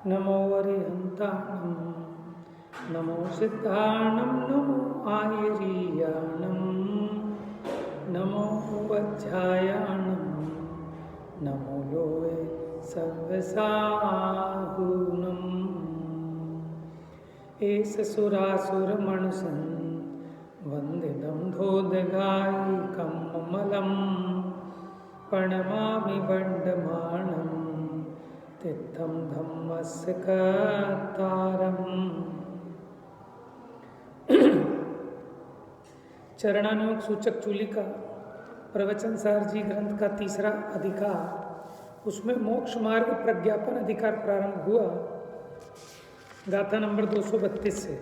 नमो वरिहन्ताणं नमो सिद्धाणं नमो आयरीयाणं नमो वज्रायाणं नमो लोये सव्यसाहूनम् एष सुरासुरमणुसं वन्दितं धोदगायिकं ममलं प्रणमामि वण्डमानं तित्थं धम्मस्य कर्तारम्। चरणानुयोग सूचक चूली का प्रवचन सार जी ग्रंथ का तीसरा अधिकार, उसमें मोक्ष मार्ग प्रज्ञापन अधिकार प्रारंभ हुआ गाथा नंबर 232 से।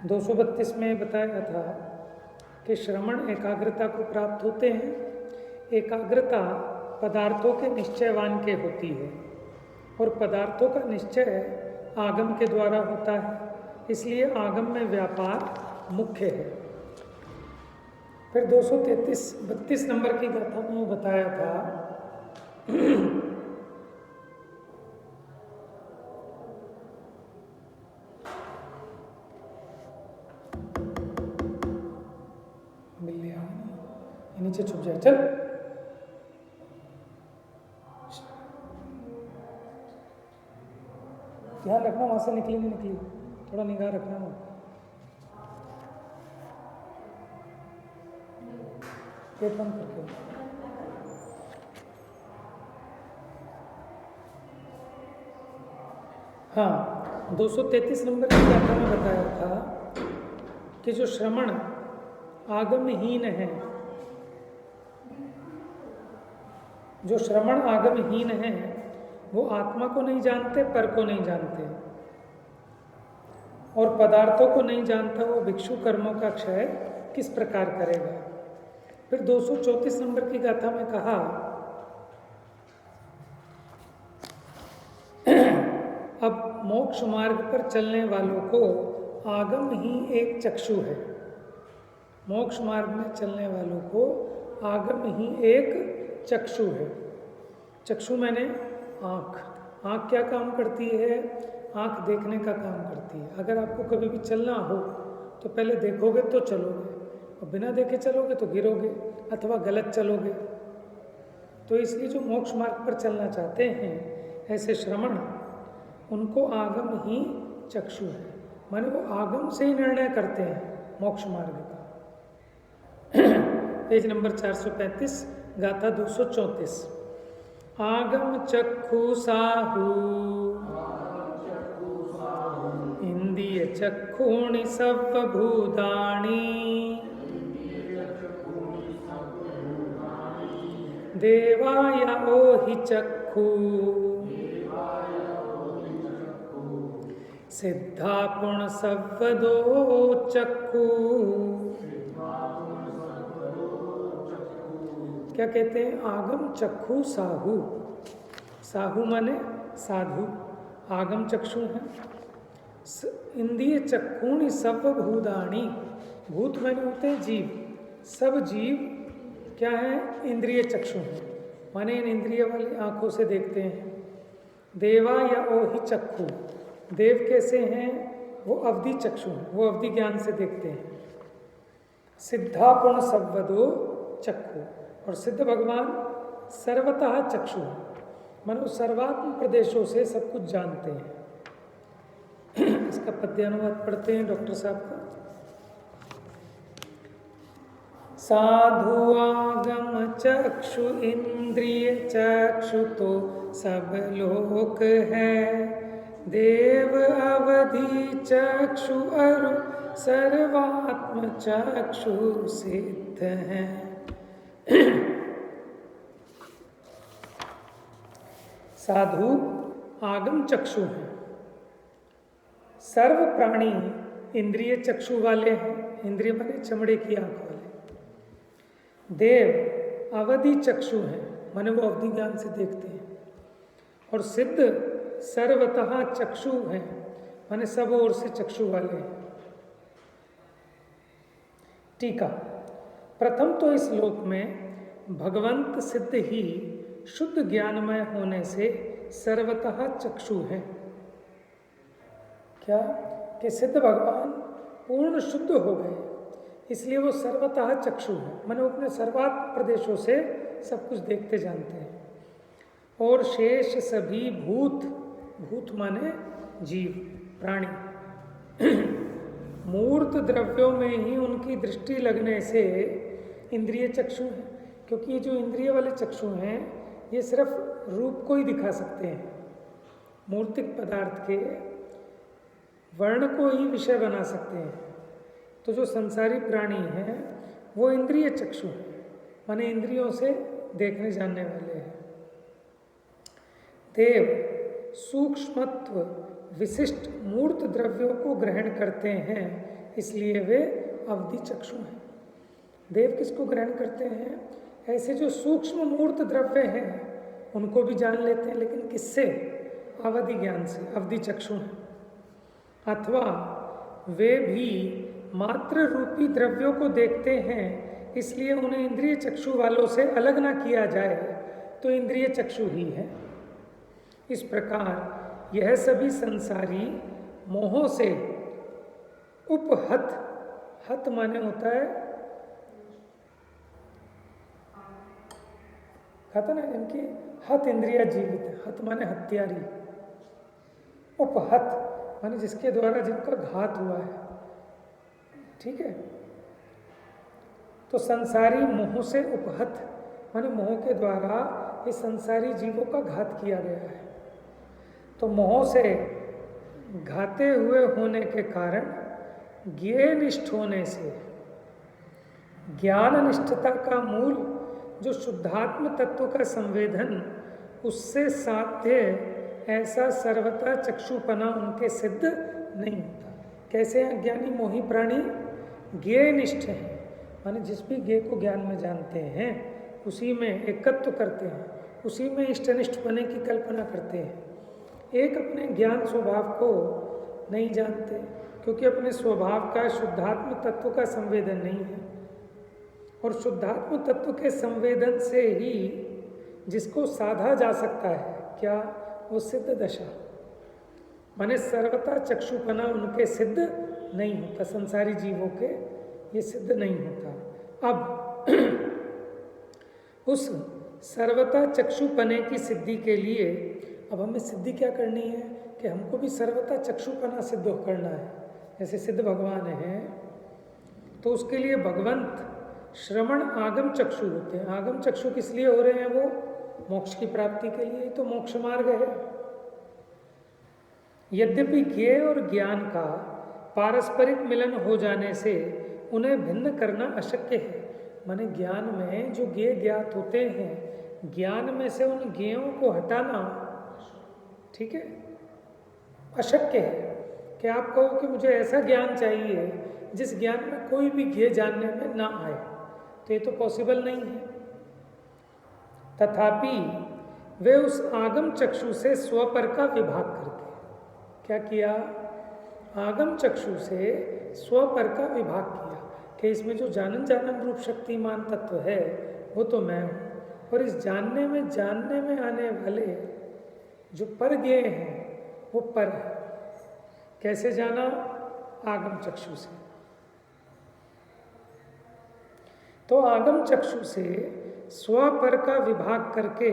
232 में बताया था कि श्रवण एकाग्रता को प्राप्त होते हैं। एकाग्रता पदार्थों के निश्चयवान के होती है और पदार्थों का निश्चय आगम के द्वारा होता है, इसलिए आगम में व्यापार मुख्य है। फिर 232 नंबर की गाथा में बताया था नीचे छुप जाए, चल ध्यान रखना, वहां से निकली नहीं निकली, थोड़ा निगाह रखना ना। गेट बंद करके। हाँ, 233 नंबर की गाथा में बताया था कि जो श्रवण आगमहीन है, जो श्रवण आगमहीन है वो आत्मा को नहीं जानते, पर को नहीं जानते और पदार्थों को नहीं जानता, वो भिक्षु कर्मों का क्षय किस प्रकार करेगा। फिर 234 नंबर की गाथा में कहा अब मोक्ष मार्ग पर चलने वालों को आगम ही एक चक्षु है। मोक्ष मार्ग में चलने वालों को आगम ही एक चक्षु है। चक्षु मैंने आँख। आँख क्या काम करती है? आँख देखने का काम करती है। अगर आपको कभी भी चलना हो तो पहले देखोगे तो चलोगे, और बिना देखे चलोगे तो गिरोगे अथवा गलत चलोगे। तो इसलिए जो मोक्ष मार्ग पर चलना चाहते हैं ऐसे श्रवण, उनको आगम ही चक्षु है, माने वो आगम से ही निर्णय करते हैं मोक्ष मार्ग का। पेज नंबर 435 गाथा 234। आगम चक्षु साहू इंद्रिय चक्षुणि सर्वभूतानि देवाय ओहि चक्षु सिद्धा पुण सर्वदो चक्षु। क्या कहते हैं? आगम चक्षु साहू। साहू माने साधु, आगम चक्षु है। इंद्रिय चक्षुणि सर्वभूतानि, भूत माने होते हैं जीव, सब जीव क्या है? इंद्रिय चक्षु हैं, माने इन इंद्रिय वाली आंखों से देखते हैं। देवा या ओहि चक्षु, देव कैसे हैं? वो अवधि चक्षु हैं, वो अवधि ज्ञान से देखते हैं। सिद्धापुण सर्वदो चक्षु, और सिद्ध भगवान सर्वतः चक्षु है, मानो सर्वात्म प्रदेशों से सब कुछ जानते हैं। इसका पद्यानुवाद पढ़ते हैं डॉक्टर साहब का। साधु आगम चक्षु इंद्रिय चक्षु तो सब लोक है, देव अवधि चक्षु अरु सर्वात्म चक्षु सिद्ध है। साधु आगम चक्षु हैं, सर्व प्राणी इंद्रिय चक्षु वाले हैं, इंद्रिय माने चमड़े की आंख वाले। देव अवधि चक्षु हैं, माने वो अवधि ज्ञान से देखते हैं। और सिद्ध सर्वतः चक्षु हैं, माने सब ओर से चक्षु वाले हैं। टीका, प्रथम तो इस लोक में भगवंत सिद्ध ही शुद्ध ज्ञानमय होने से सर्वतः चक्षु है। क्या कि सिद्ध भगवान पूर्ण शुद्ध हो गए, इसलिए वो सर्वतः चक्षु है, माने वो अपने सर्वात्म प्रदेशों से सब कुछ देखते जानते हैं। और शेष सभी भूत, भूत माने जीव प्राणी, मूर्त द्रव्यों में ही उनकी दृष्टि लगने से इंद्रिय चक्षु हैं। क्योंकि ये जो इंद्रिय वाले चक्षु हैं ये सिर्फ रूप को ही दिखा सकते हैं, मूर्तिक पदार्थ के वर्ण को ही विषय बना सकते हैं। तो जो संसारी प्राणी हैं वो इंद्रिय चक्षु हैं, माने इंद्रियों से देखने जानने वाले हैं। देव सूक्ष्मत्व विशिष्ट मूर्त द्रव्यों को ग्रहण करते हैं, इसलिए वे अवधि चक्षु हैं। देव किसको ग्रहण करते हैं? ऐसे जो सूक्ष्म मूर्त द्रव्य हैं उनको भी जान लेते हैं, लेकिन किससे? अवधि ज्ञान से, अवधि चक्षु हैं। अथवा वे भी मात्र रूपी द्रव्यों को देखते हैं, इसलिए उन्हें इंद्रिय चक्षु वालों से अलग ना किया जाए, तो इंद्रिय चक्षु ही है। इस प्रकार यह सभी संसारी मोहों से उपहत, हत माने होता है कहता ना, इनकी हत इंद्रिया जीवित है, हत माने हत्यारी, उपहत माने जिसके द्वारा जिनका घात हुआ है। ठीक है, तो संसारी मोह से उपहत माने मोह के द्वारा ये संसारी जीवों का घात किया गया है। तो मोह से घाते हुए होने के कारण ज्ञेयनिष्ठ होने से, ज्ञान निष्ठता का मूल जो शुद्धात्म तत्व का संवेदन, उससे साध्य ऐसा सर्वथा चक्षुपना उनके सिद्ध नहीं होता। कैसे अज्ञानी मोही प्राणी ज्ञेयनिष्ठ हैं, माने जिस भी ज्ञेय को ज्ञान में जानते हैं उसी में एकत्व करते हैं, उसी में इष्टनिष्ठ बने की कल्पना करते हैं। एक अपने ज्ञान स्वभाव को नहीं जानते, क्योंकि अपने स्वभाव का शुद्धात्म तत्व का संवेदन नहीं है। और शुद्धात्म तत्व के संवेदन से ही जिसको साधा जा सकता है, क्या? वो सिद्ध दशा, माने सर्वथा चक्षुपना उनके सिद्ध नहीं होता, संसारी जीवों के ये सिद्ध नहीं होता। अब उस सर्वथा चक्षुपने की सिद्धि के लिए अब हमें सिद्धि क्या करनी है कि हमको भी सर्वथा चक्षुपना सिद्ध करना है। जैसे सिद्ध भगवान हैं तो उसके लिए भगवंत श्रवण आगम चक्षु होते हैं। आगम चक्षु किस लिए हो रहे हैं? वो मोक्ष की प्राप्ति के लिए, तो मोक्ष मार्ग है। यद्यपि ज्ञेय और ज्ञान का पारस्परिक मिलन हो जाने से उन्हें भिन्न करना अशक्य है। माने ज्ञान में जो ज्ञेय ज्ञात होते हैं, ज्ञान में से उन ज्ञेयों को हटाना, ठीक है, अशक्य है। कि आप कहो कि मुझे ऐसा ज्ञान चाहिए जिस ज्ञान में कोई भी ज्ञेय जानने में ना आए, तो ये तो पॉसिबल नहीं है। तथापि वे उस आगम चक्षु से स्वपर का विभाग करके क्या किया? आगम चक्षु से स्वपर का विभाग किया कि इसमें जो जानन रूप शक्तिमान तत्व है वो तो मैं हूँ, और इस जानने में आने वाले जो पर ज्ञेय हैं वो पर है। कैसे जाना? आगम चक्षु से। तो आगम चक्षु से स्वपर का विभाग करके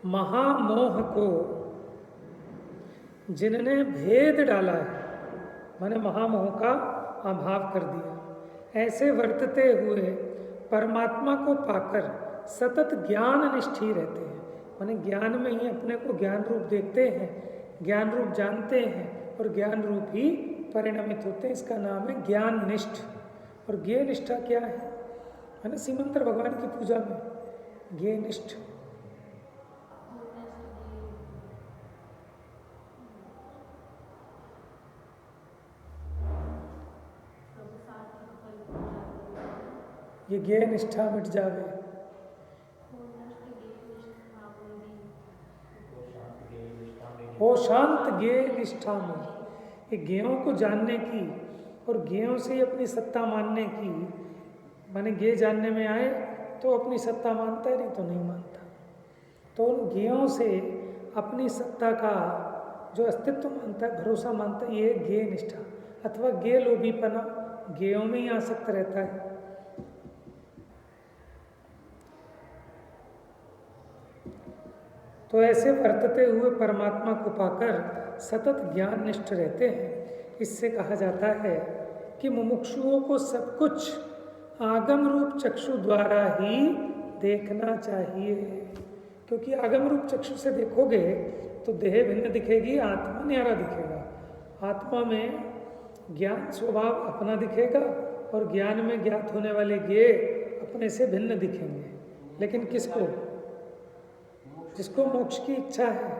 महामोह को जिनने भेद डाला है, माने महामोह का अभाव कर दिया, ऐसे वर्तते हुए परमात्मा को पाकर सतत ज्ञान निष्ठी रहते हैं। माने ज्ञान में ही अपने को ज्ञान रूप देखते हैं, ज्ञान रूप जानते हैं और ज्ञान रूप ही परिणमित होते हैं। इसका नाम है ज्ञान निष्ठ। और ज्ञेय निष्ठा क्या है? माने सीमंतर भगवान की पूजा में ज्ञेय निष्ठ। ये ज्ञेय निष्ठा मिट जावे, हो शांत ज्ञेय निष्ठा में। ये ज्ञेयों को जानने की और ज्ञेयों से ही अपनी सत्ता मानने की, माने ज्ञेय जानने में आए तो अपनी सत्ता मानता है, नहीं तो नहीं मानता। तो उन ज्ञेयों से अपनी सत्ता का जो अस्तित्व मानता है, भरोसा मानता है, ये ज्ञेय निष्ठा अथवा ज्ञेय लोभीपना, ज्ञेयों में ही आसक्त रहता है। तो ऐसे वर्तते हुए परमात्मा को पाकर सतत ज्ञान निष्ठ रहते हैं। इससे कहा जाता है कि मुमुक्षुओं को सब कुछ आगम रूप चक्षु द्वारा ही देखना चाहिए, क्योंकि आगम रूप चक्षु से देखोगे तो देह भिन्न दिखेगी, आत्मा न्यारा दिखेगा। आत्मा में ज्ञान स्वभाव अपना दिखेगा और ज्ञान में ज्ञात होने वाले ज्ञेय अपने से भिन्न दिखेंगे। लेकिन किसको? जिसको मोक्ष की इच्छा है।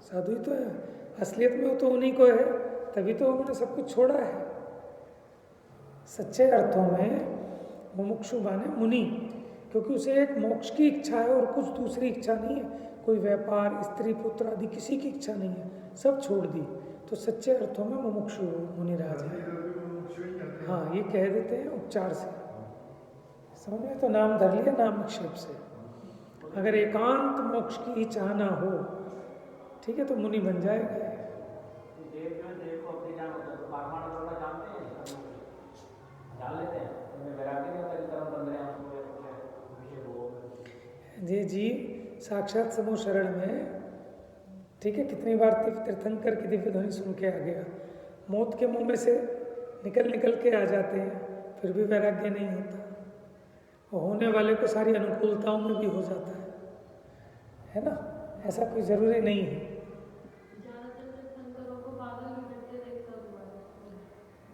साधु ही तो है, असलियत में तो उन्हीं को है, तभी तो उन्होंने सब कुछ छोड़ा है। सच्चे अर्थों में मुमुक्षु माने मुनि, क्योंकि उसे एक मोक्ष की इच्छा है और कुछ दूसरी इच्छा नहीं है। कोई व्यापार, स्त्री पुत्र आदि किसी की इच्छा नहीं है, सब छोड़ दी। तो सच्चे अर्थों में मुमुक्षु मुनिराज है। हाँ, ये कह देते हैं उपचार से, समझ में? तो नाम धर लिया नाम निक्षेप से। अगर एकांत मोक्ष की ही चाहना हो, ठीक है, तो मुनि बन जाएगा। जी जी, साक्षात समूह शरण में, ठीक है, कितनी बार तीर्थंकर की दिव्य ध्वनि सुन के आ गया। मौत के मुंह में से निकल के आ जाते हैं, फिर भी वैराग्य नहीं होता। और होने वाले को सारी अनुकूलताओं में भी हो जाता है ना? ऐसा कोई जरूरी नहीं है।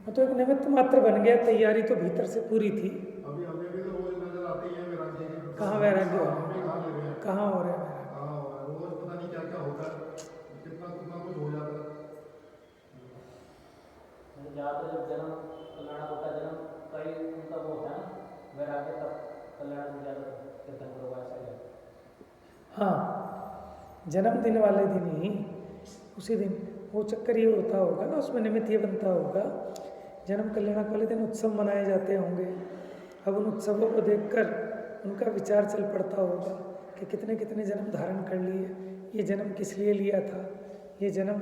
वो तो एक निमित्त मात्र बन गया, तैयारी तो भीतर से पूरी थी। अभी हमें भी तो रोज नजर आती है वैराग्य की। कहाँ वैराग्य हो रहा है? कहाँ हो रहा है? रोज पता नहीं क्या क्या होता है, कितना कुछ हो जाता है। ज़्यादातर जब जन्म कल्याण होता है, जन्म कई उनका वो होता है ना, वैराग्य तब कल्याण में ज़्यादा तीर्थंकर होगा, ऐसा है। हाँ, जन्मदिन वाले दिन ही, उसी दिन वो चक्कर ये होता होगा ना, उसमें निमित्त ये बनता होगा। जन्म कल्याणक वाले दिन उत्सव मनाए जाते होंगे। अब उन उत्सवों को देखकर उनका विचार चल पड़ता होगा कि कितने कितने जन्म धारण कर लिए, ये जन्म किस लिए लिया था, ये जन्म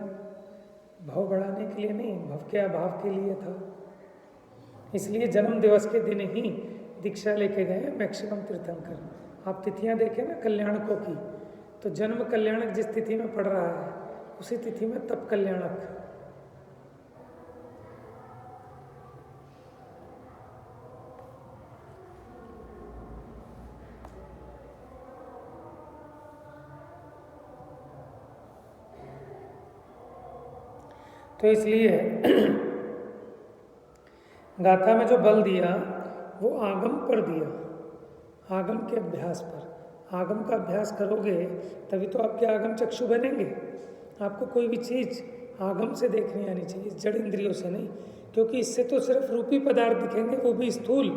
भाव बढ़ाने के लिए नहीं, भव के अभाव के लिए था। इसलिए जन्म दिवस के दिन ही दीक्षा लेके गए मैक्सिमम तीर्थंकर। आप तिथियां देखें ना कल्याणकों की, तो जन्म कल्याणक जिस तिथि में पड़ रहा है उसी तिथि में तप कल्याणक। तो इसलिए गाथा में जो बल दिया वो आगम पर दिया, आगम के अभ्यास पर। आगम का अभ्यास करोगे तभी तो आपके आगम चक्षु बनेंगे। आपको कोई भी चीज़ आगम से देखनी आनी चाहिए, जड़ इंद्रियों से नहीं, क्योंकि इससे तो सिर्फ रूपी पदार्थ दिखेंगे, वो भी स्थूल।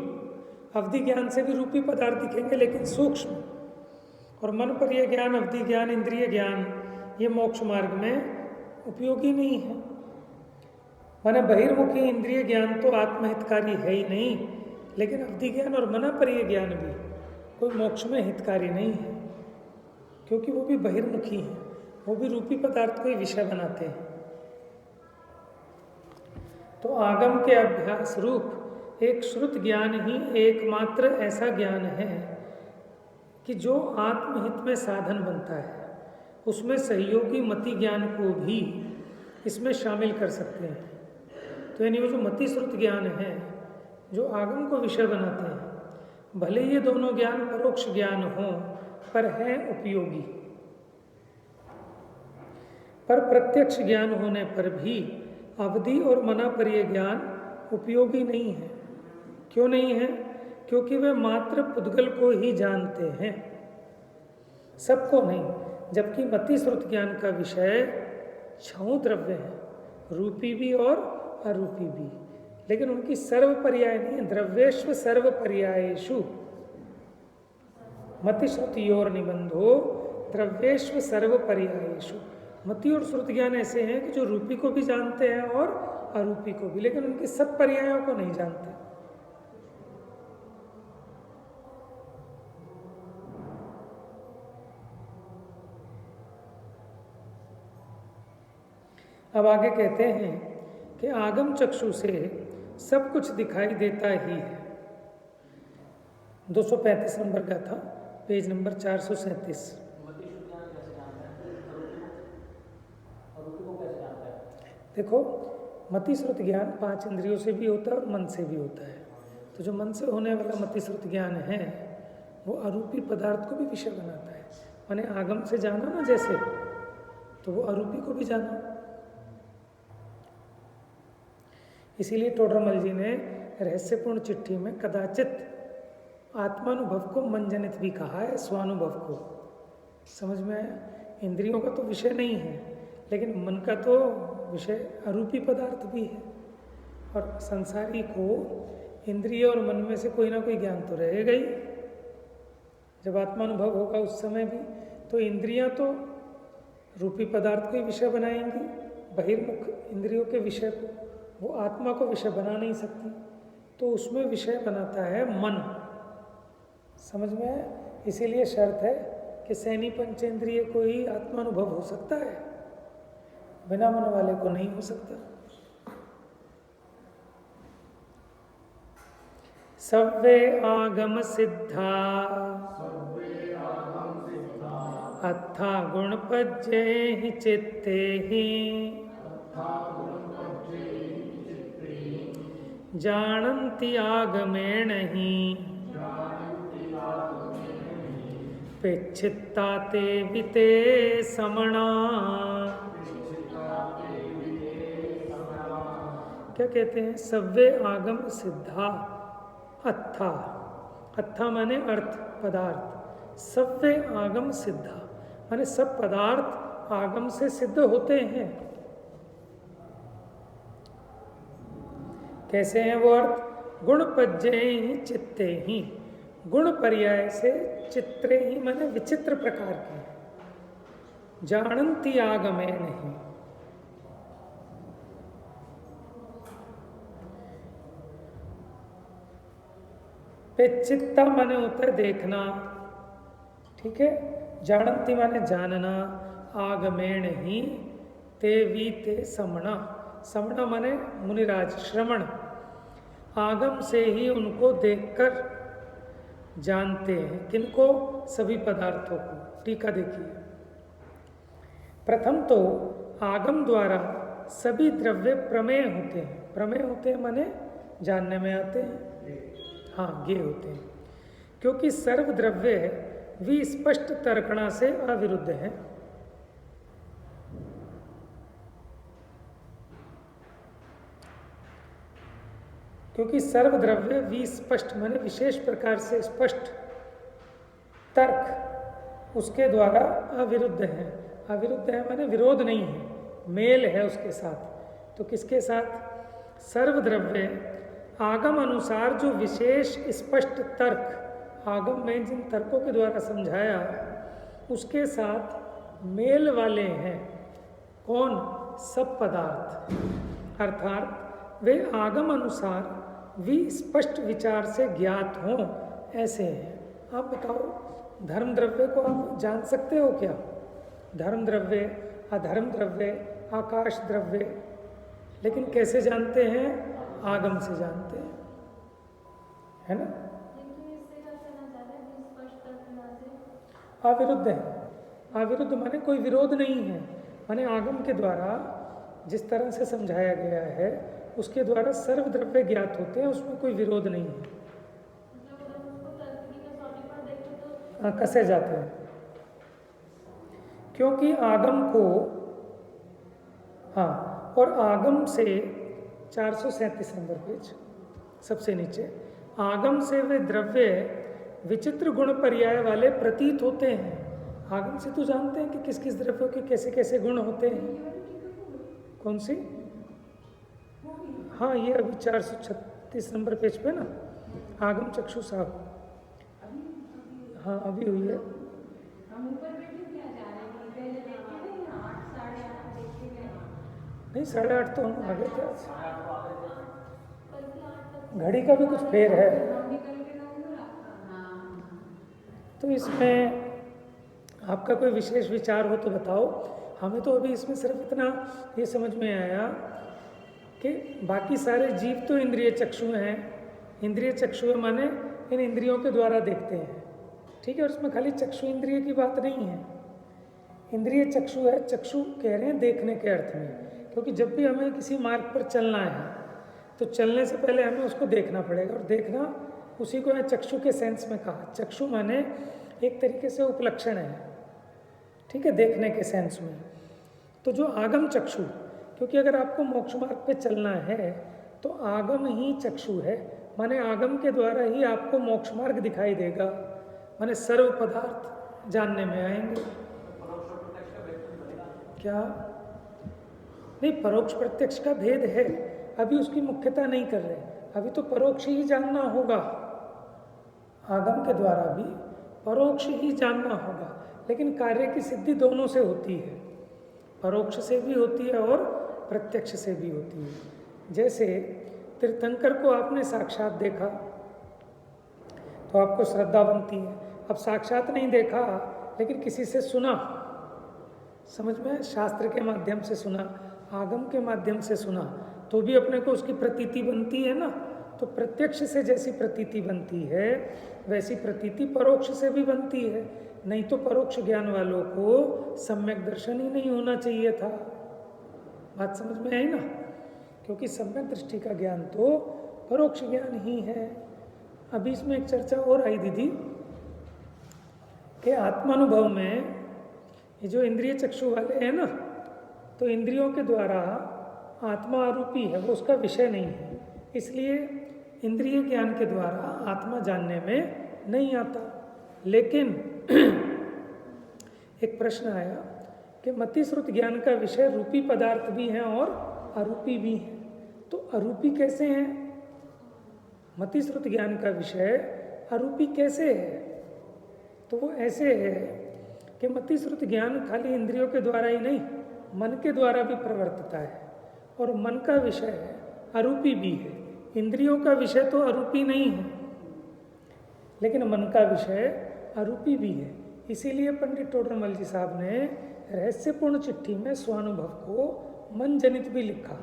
अवधि ज्ञान से भी रूपी पदार्थ दिखेंगे लेकिन सूक्ष्म। और मन पर यह ज्ञान, अवधि ज्ञान, इंद्रिय ज्ञान, ये मोक्ष मार्ग में उपयोगी नहीं है। माने बहिर्मुखी इंद्रिय ज्ञान तो आत्महितकारी है ही नहीं, लेकिन अवधि ज्ञान और मना पर यह ज्ञान भी कोई मोक्ष में हितकारी नहीं है, क्योंकि वो भी बहिर्मुखी हैं, वो भी रूपी पदार्थ को ही विषय बनाते हैं। तो आगम के अभ्यास रूप एक श्रुत ज्ञान ही एकमात्र ऐसा ज्ञान है कि जो आत्महित में साधन बनता है। उसमें सहयोगी मति ज्ञान को भी इसमें शामिल कर सकते हैं। तो यानी वो जो मति श्रुत ज्ञान है जो आगम को विषय बनाते हैं, भले ये दोनों ज्ञान परोक्ष ज्ञान हो पर है उपयोगी। पर प्रत्यक्ष ज्ञान होने पर भी अवधि और मना पर ये ज्ञान उपयोगी नहीं है। क्यों नहीं है? क्योंकि वे मात्र पुद्गल को ही जानते हैं, सबको नहीं। जबकि मति श्रुत ज्ञान का विषय छह द्रव्य है, रूपी भी और अरूपी भी, लेकिन उनकी सर्व पर्याय नहीं है। द्रव्येश्व सर्व पर्यायेषु मति श्रुतियोर निबंधो द्रव्येश्व सर्व पर्यायेषु। मति और श्रुत ज्ञान ऐसे हैं कि जो रूपी को भी जानते हैं और अरूपी को भी, लेकिन उनके सब पर्यायों को नहीं जानते। अब आगे कहते हैं कि आगम चक्षु से सब कुछ दिखाई देता ही है। 235 नंबर का था, पेज नंबर 437। देखो, मति श्रुत ज्ञान 5 इंद्रियों से भी होता है और मन से भी होता है। तो जो मन से होने वाला मति श्रुत ज्ञान है वो अरूपी पदार्थ को भी विषय बनाता है। माने आगम से जाना ना जैसे, तो वो अरूपी को भी जाना। इसीलिए टोडरमल जी ने रहस्यपूर्ण चिट्ठी में कदाचित आत्मानुभव को मनजनित भी कहा है, स्वानुभव को। समझ में आया? इंद्रियों का तो विषय नहीं है, लेकिन मन का तो विषय अरूपी पदार्थ भी है। और संसारी को इंद्रिय और मन में से कोई ना कोई ज्ञान तो रहेगा ही। जब आत्मानुभव होगा उस समय भी तो इंद्रियां तो रूपी पदार्थ को ही विषय बनाएंगी, बहिर्मुख इंद्रियों के विषय को। वो आत्मा को विषय बना नहीं सकती, तो उसमें विषय बनाता है मन। समझ में आया? इसीलिए शर्त है कि सैनी पंचेंद्रिय को ही आत्मानुभव हो सकता है, बिना मन वाले को नहीं हो सकता। सव्वे आगम सिद्धा अत्था गुणपज्ये हि चित्ते हि जानन्ति आगमेण हि पेच्छित्ता ते विते समणा। क्या कहते हैं? सव्वे आगम सिद्धा अत्था, अत्था माने अर्थ पदार्थ, सव्वे आगम सिद्धा माने सब पदार्थ आगम से सिद्ध होते हैं। कैसे हैं वो अर्थ? गुणपज्ये ही चित्ते ही, गुण पर्याय से चित्रे ही माने विचित्र प्रकार के, जानन्ति आगमे नहीं। पेचित्ता माने होता है देखना, ठीक है। जानन्ति माने जानना, आगमेण ही, ते वी ते समणा, समणा माने मुनिराज श्रवण, आगम से ही उनको देखकर जानते हैं। किनको? सभी पदार्थों को। टीका देखिए। प्रथम तो आगम द्वारा सभी द्रव्य प्रमेय होते हैं। प्रमेय होते हैं माने जानने में आते हैं, हाँ ज्ञेय होते हैं, क्योंकि सर्व द्रव्य विस्पष्ट तर्कणा से अविरुद्ध है। क्योंकि सर्वद्रव्य विस्पष्ट माने विशेष प्रकार से स्पष्ट तर्क उसके द्वारा अविरुद्ध है। अविरुद्ध है माने विरोध नहीं है, मेल है उसके साथ। तो किसके साथ? सर्वद्रव्य आगम अनुसार जो विशेष स्पष्ट तर्क आगम में जिन तर्कों के द्वारा समझाया उसके साथ मेल वाले हैं। कौन? सब पदार्थ। अर्थात वे आगम अनुसार विस्पष्ट विचार से ज्ञात हों, ऐसे हैं। आप बताओ, धर्म द्रव्य को आप जान सकते हो क्या? धर्म द्रव्य, अधर्म द्रव्य, आकाश द्रव्य, लेकिन कैसे जानते हैं? आगम से जानते हैं, है ना? अविरुद्ध है। अविरुद्ध माने कोई विरोध नहीं है, माने आगम के द्वारा जिस तरह से समझाया गया है उसके द्वारा सर्व द्रव्य ज्ञात होते हैं, उसमें कोई विरोध नहीं है। हाँ, कसे जाते हैं क्योंकि आगम को, हाँ, और आगम से 437 नंबर पेज सबसे नीचे, आगम से वे द्रव्य विचित्र गुण पर्याय वाले प्रतीत होते हैं। आगम से तो जानते हैं कि किस किस द्रव्यों के कैसे कैसे गुण होते हैं। कौन सी? हाँ, ये अभी 436 नंबर पेज पे ना, आगम चक्षु साहब, हाँ अभी हुई है। नहीं 8:30 तो हम आगे थे आज। घड़ी का भी कुछ फेर है। तो इसमें आपका कोई विशेष विचार हो तो बताओ। हमें तो अभी इसमें सिर्फ इतना ये समझ में आया कि बाकी सारे जीव तो इंद्रिय चक्षु हैं। इंद्रिय चक्षु माने इन इंद्रियों के द्वारा देखते हैं, ठीक है। और उसमें खाली चक्षु इंद्रिय की बात नहीं है। इंद्रिय चक्षु है, चक्षु कह रहे हैं देखने के अर्थ में, क्योंकि जब भी हमें किसी मार्ग पर चलना है तो चलने से पहले हमें उसको देखना पड़ेगा। और देखना उसी को है चक्षु के सेंस में कहा। चक्षु माने एक तरीके से उपलक्षण है, ठीक है, देखने के सेंस में। तो जो आगम चक्षु, क्योंकि अगर आपको मोक्ष मार्ग पे चलना है तो आगम ही चक्षु है, माने आगम के द्वारा ही आपको मोक्ष मार्ग दिखाई देगा, माने सर्व पदार्थ जानने में आएंगे। क्या नहीं, परोक्ष प्रत्यक्ष का भेद है, अभी उसकी मुख्यता नहीं कर रहे। अभी तो परोक्ष ही जानना होगा, आगम के द्वारा भी परोक्ष ही जानना होगा। लेकिन कार्य की सिद्धि दोनों से होती है, परोक्ष से भी होती है और प्रत्यक्ष से भी होती है। जैसे तीर्थंकर को आपने साक्षात देखा तो आपको श्रद्धा बनती है। अब साक्षात नहीं देखा लेकिन किसी से सुना, समझ में, शास्त्र के माध्यम से सुना, आगम के माध्यम से सुना, तो भी अपने को उसकी प्रतीति बनती है ना। तो प्रत्यक्ष से जैसी प्रतीति बनती है वैसी प्रतीति परोक्ष से भी बनती है। नहीं तो परोक्ष ज्ञान वालों को सम्यक दर्शन ही नहीं होना चाहिए था। बात समझ में आई ना, क्योंकि सम्यक दृष्टि का ज्ञान तो परोक्ष ज्ञान ही है। अभी इसमें एक चर्चा और आई दीदी कि आत्मानुभव में ये जो इंद्रिय चक्षु वाले हैं ना, तो इंद्रियों के द्वारा आत्मा आरूपी है, वो उसका विषय नहीं है, इसलिए इंद्रिय ज्ञान के द्वारा आत्मा जानने में नहीं आता। लेकिन एक प्रश्न आया कि मति श्रुत ज्ञान का विषय रूपी पदार्थ भी हैं और अरूपी भी हैं, तो अरूपी कैसे हैं? मति श्रुत ज्ञान का विषय अरूपी कैसे है? तो वो ऐसे है कि मति श्रुत ज्ञान खाली इंद्रियों के द्वारा ही नहीं, मन के द्वारा भी प्रवर्तता है, और मन का विषय अरूपी भी है। इंद्रियों का विषय तो अरूपी नहीं है, लेकिन मन का विषय अरूपी भी है। इसीलिए पंडित टोडरमल जी साहब ने रहस्यपूर्ण चिट्ठी में स्वानुभव को मन जनित भी लिखा।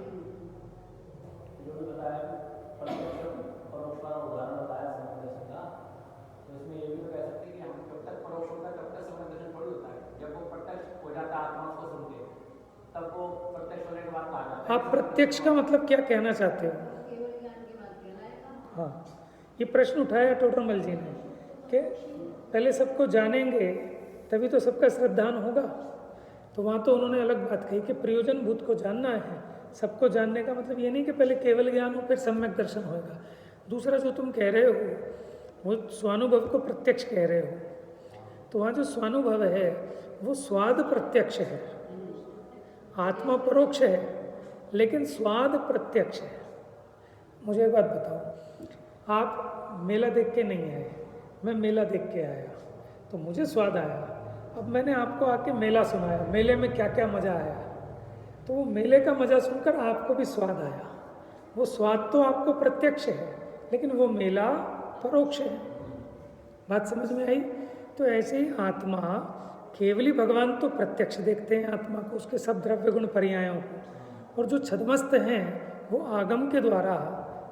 आप प्रत्यक्ष का मतलब क्या कहना चाहते हो? हाँ, ये प्रश्न उठाया टोडरमल जी ने कि पहले सबको जानेंगे तभी तो सबका श्रद्धान होगा। तो वहाँ तो उन्होंने अलग बात कही कि प्रयोजन भूत को जानना है। सबको जानने का मतलब ये नहीं कि पहले केवल ज्ञान हो फिर सम्यक दर्शन होगा। दूसरा जो तुम कह रहे हो वो स्वानुभव को प्रत्यक्ष कह रहे हो, तो वहाँ जो स्वानुभव है वो स्वाद प्रत्यक्ष है, आत्मा परोक्ष है, लेकिन स्वाद प्रत्यक्ष है। मुझे एक बात बताओ, आप मेला देख के नहीं आए, मैं मेला देख के आया तो मुझे स्वाद आया। अब मैंने आपको आके मेला सुनाया, मेले में क्या क्या मज़ा आया, तो वो मेले का मज़ा सुनकर आपको भी स्वाद आया। वो स्वाद तो आपको प्रत्यक्ष है, लेकिन वो मेला परोक्ष है। बात समझ में आई? तो ऐसे ही आत्मा, केवली भगवान तो प्रत्यक्ष देखते हैं आत्मा को, उसके सब द्रव्य गुण पर्यायों को, और जो छद्मस्त हैं वो आगम के द्वारा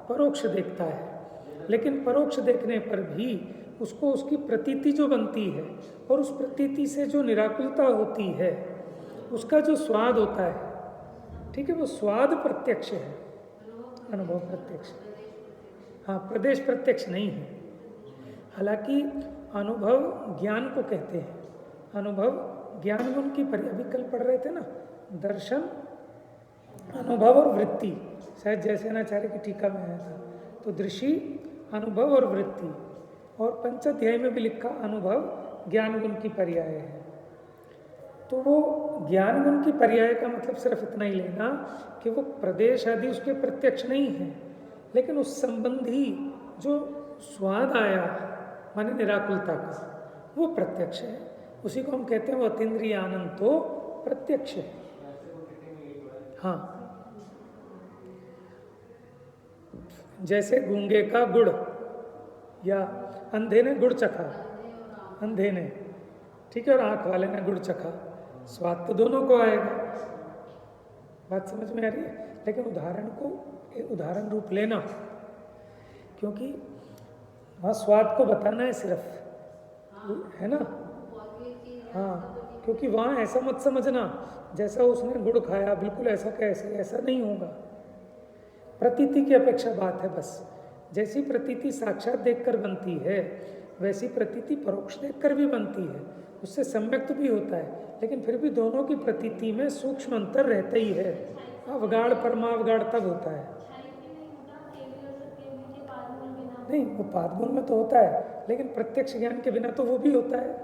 परोक्ष देखता है। लेकिन परोक्ष देखने पर भी उसको उसकी प्रतीति जो बनती है और उस प्रतीति से जो निराकुलता होती है उसका जो स्वाद होता है, ठीक है, वो स्वाद प्रत्यक्ष है, अनुभव प्रत्यक्ष। हाँ, प्रदेश प्रत्यक्ष नहीं है। हालांकि अनुभव ज्ञान को कहते हैं, अनुभव ज्ञान गुण की अभी कल पढ़ रहे थे ना, दर्शन, अनुभव और वृत्ति, शायद जयसेनाचार्य की टीका में आया था। तो दृष्टि, अनुभव और वृत्ति, और पंचाध्याय में भी लिखा अनुभव ज्ञान गुण की पर्याय है। तो वो ज्ञान गुण की पर्याय का मतलब सिर्फ इतना ही लेना कि वो प्रदेश आदि उसके प्रत्यक्ष नहीं है, लेकिन उस संबंधी जो स्वाद आया माने निराकुलता का, वो प्रत्यक्ष है। उसी को हम कहते हैं वो अतीन्द्रिय आनंद तो प्रत्यक्ष है। हाँ, जैसे गूंगे का गुड़, या अंधे ने गुड़ चखा, अंधे ने, ठीक है, और आंख वाले ने गुड़ चखा, स्वाद तो दोनों को आएगा। बात समझ में आ रही है? लेकिन उदाहरण को एक उदाहरण रूप लेना, क्योंकि वहाँ स्वाद को बताना है सिर्फ, है ना? हाँ, क्योंकि वहाँ ऐसा मत समझना जैसा उसने गुड़ खाया बिल्कुल ऐसा कैसे, ऐसा नहीं होगा। प्रतीति की अपेक्षा बात है बस। जैसी प्रतीति साक्षात देखकर बनती है वैसी प्रतीति परोक्ष देखकर भी बनती है, उससे सम्यक्त भी होता है, लेकिन फिर भी दोनों की प्रतीति में सूक्ष्म अंतर रहता ही है। अवगाढ़ परमावगाढ़ तब होता है। नहीं, वो पादमूल में तो होता है, लेकिन प्रत्यक्ष ज्ञान के बिना तो वो भी होता है।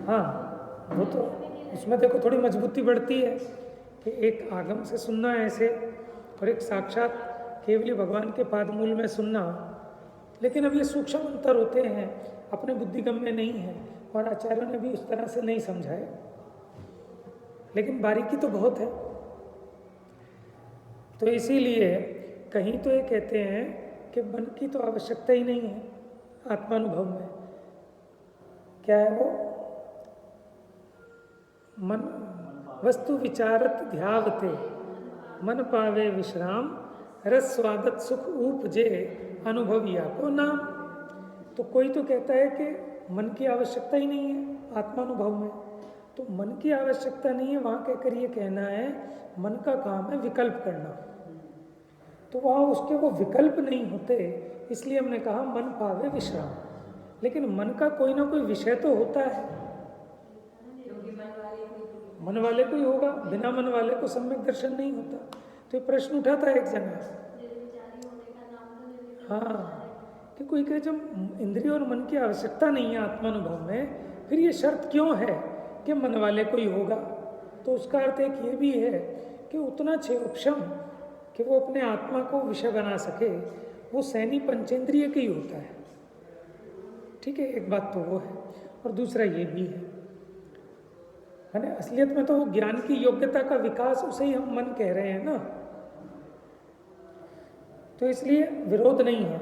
हाँ, वो तो उसमें देखो थोड़ी मजबूती बढ़ती है कि एक आगम से सुनना ऐसे और एक साक्षात केवली भगवान के पादमूल में सुनना। लेकिन अब ये सूक्ष्म अंतर होते हैं, अपने बुद्धिगम में नहीं है, और आचार्यों ने भी उस तरह से नहीं समझाए, लेकिन बारीकी तो बहुत है। तो इसीलिए कहीं तो ये कहते हैं कि मन की तो आवश्यकता ही नहीं है आत्मानुभव में। क्या है वो? मन वस्तु विचारत ध्यावते, मन पावे विश्राम, रस स्वागत सुख उपजे, अनुभविया को नाम। तो कोई तो कहता है कि मन की आवश्यकता ही नहीं है आत्मानुभव में, तो मन की आवश्यकता नहीं है वहाँ कहकर ये कहना है मन का काम है विकल्प करना। तो वहाँ उसके वो विकल्प नहीं होते, इसलिए हमने कहा मन पावे विश्राम। लेकिन मन का कोई ना कोई विषय तो होता है, मन वाले को ही होगा, बिना मन वाले को सम्यक दर्शन नहीं होता। तो ये प्रश्न उठाता है एक जगह, हाँ, कि कोई कहे जब इंद्रिय और मन की आवश्यकता नहीं है आत्मानुभव में, फिर ये शर्त क्यों है कि मन वाले को ही होगा? तो उसका अर्थ एक ये भी है कि उतना क्षेपक्षम कि वो अपने आत्मा को विषय बना सके, वो सैनी पंचेंद्रिय के ही होता है। ठीक है, एक बात तो वो है, और दूसरा ये भी है माने असलियत में तो वो ज्ञान की योग्यता का विकास, उसे ही हम मन कह रहे हैं ना। तो इसलिए विरोध नहीं है।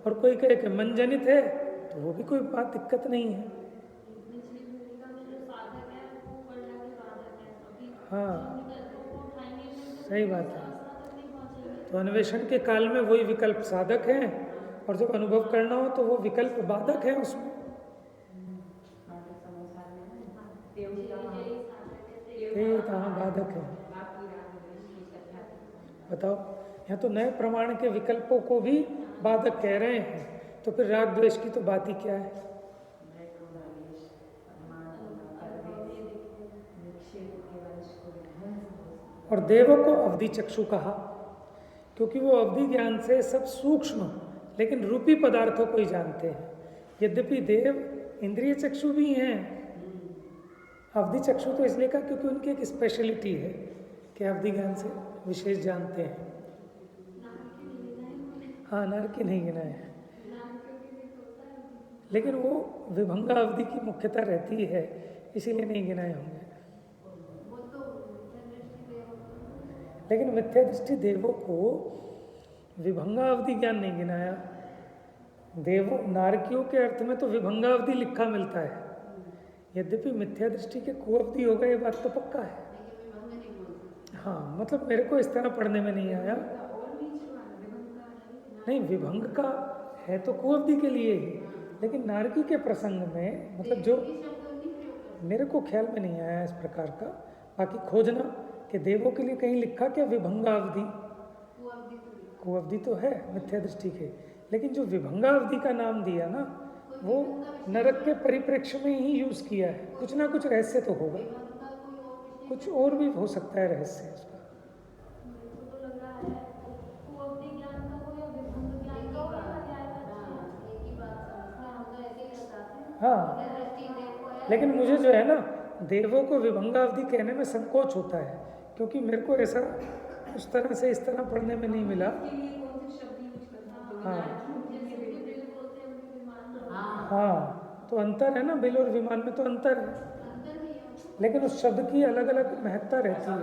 और कोई कहे कि मन जनित है तो वो भी कोई बात दिक्कत नहीं है। हाँ, सही बात है। तो अन्वेषण के काल में वही विकल्प साधक हैं, और जब अनुभव करना हो तो वो विकल्प बाधक है उसमें। हाँ, बाधक है। बताओ, यहाँ तो नए प्रमाण के विकल्पों को भी बाधक कह रहे हैं, तो फिर राग द्वेष की तो बात ही क्या है। और देवों को अवधि चक्षु कहा क्योंकि वो अवधि ज्ञान से सब सूक्ष्म लेकिन रूपी पदार्थों को ही जानते हैं। यद्यपि देव इंद्रिय चक्षु भी हैं, अवधि चक्षु तो इसलिए कहा क्योंकि उनकी एक स्पेशलिटी है कि अवधि ज्ञान से विशेष जानते हैं। हाँ, नर की नहीं गिना है, लेकिन वो विभंगा अवधि की मुख्यता रहती है, इसीलिए नहीं गिनाए होंगे। लेकिन मिथ्या दृष्टि देवों को विभंगा अवधि ज्ञान नहीं गिनाया। देवों नारकियों के अर्थ में तो विभंगा अवधि लिखा मिलता है, यद्यपि मिथ्या दृष्टि के कुअवधि होगा, ये बात तो पक्का है। हाँ, मतलब मेरे को इस तरह पढ़ने में नहीं आया। नहीं, विभंग का है तो कुअवधि के लिए ही, लेकिन नारकी के प्रसंग में मतलब जो मेरे को ख्याल में नहीं आया इस प्रकार का। बाकी खोजना कि देवों के लिए कहीं लिखा क्या विभंगा अवधि? कुअवधि तो है मिथ्या दृष्टि के, लेकिन जो विभंगा अवधि का नाम दिया ना, वो नरक के परिप्रेक्ष्य में ही यूज किया है। कुछ ना कुछ रहस्य तो होगा, कुछ और भी हो सकता है रहस्य उसका। हाँ, लेकिन मुझे जो है ना देवों को विभंगा अवधि कहने में संकोच होता है, क्योंकि मेरे को ऐसा उस तरह से इस तरह पढ़ने में नहीं मिला। हाँ हाँ, तो अंतर है ना, बिल और विमान में तो अंतर है। लेकिन उस शब्द की अलग अलग महत्ता रहती है।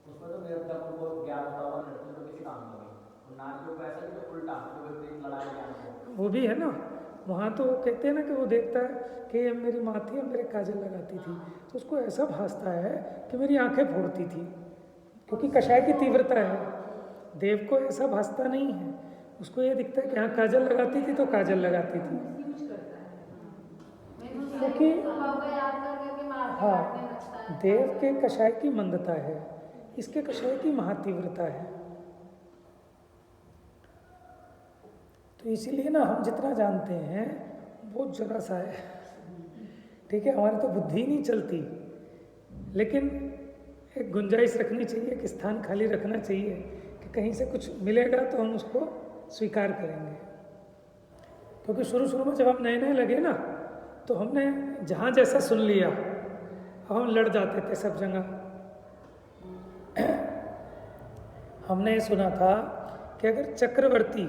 उसमें तो मेरे जब उनको ज्ञान होता होगा लड़की तो किसी काम का नहीं, और नारियों को ऐसा भी तो उल्टा जो व्यक्ति लड़ाई ज्ञान हो। वो भी है ना, वहाँ तो वो कहते हैं ना कि वो देखता है कि ये मेरी माँ थी और मेरे काजल लगाती थी, तो उसको ऐसा भासता है कि मेरी आंखें फोड़ती थी, क्योंकि कषाय की तीव्रता है। देव को ऐसा भासता नहीं है, उसको ये दिखता है कि हाँ काजल लगाती थी तो काजल लगाती थी, क्योंकि हाँ देव के कषाय की मंदता है, इसके कषाय की महातीव्रता है। तो इसीलिए ना हम जितना जानते हैं बहुत जरा सा है, ठीक है, हमारी तो बुद्धि नहीं चलती, लेकिन एक गुंजाइश रखनी चाहिए, एक स्थान खाली रखना चाहिए कि कहीं से कुछ मिलेगा तो हम उसको स्वीकार करेंगे। क्योंकि शुरू शुरू में जब हम नए नए लगे ना, तो हमने जहाँ जैसा सुन लिया, अब हम लड़ जाते थे सब जगह। हमने ये सुना था कि अगर चक्रवर्ती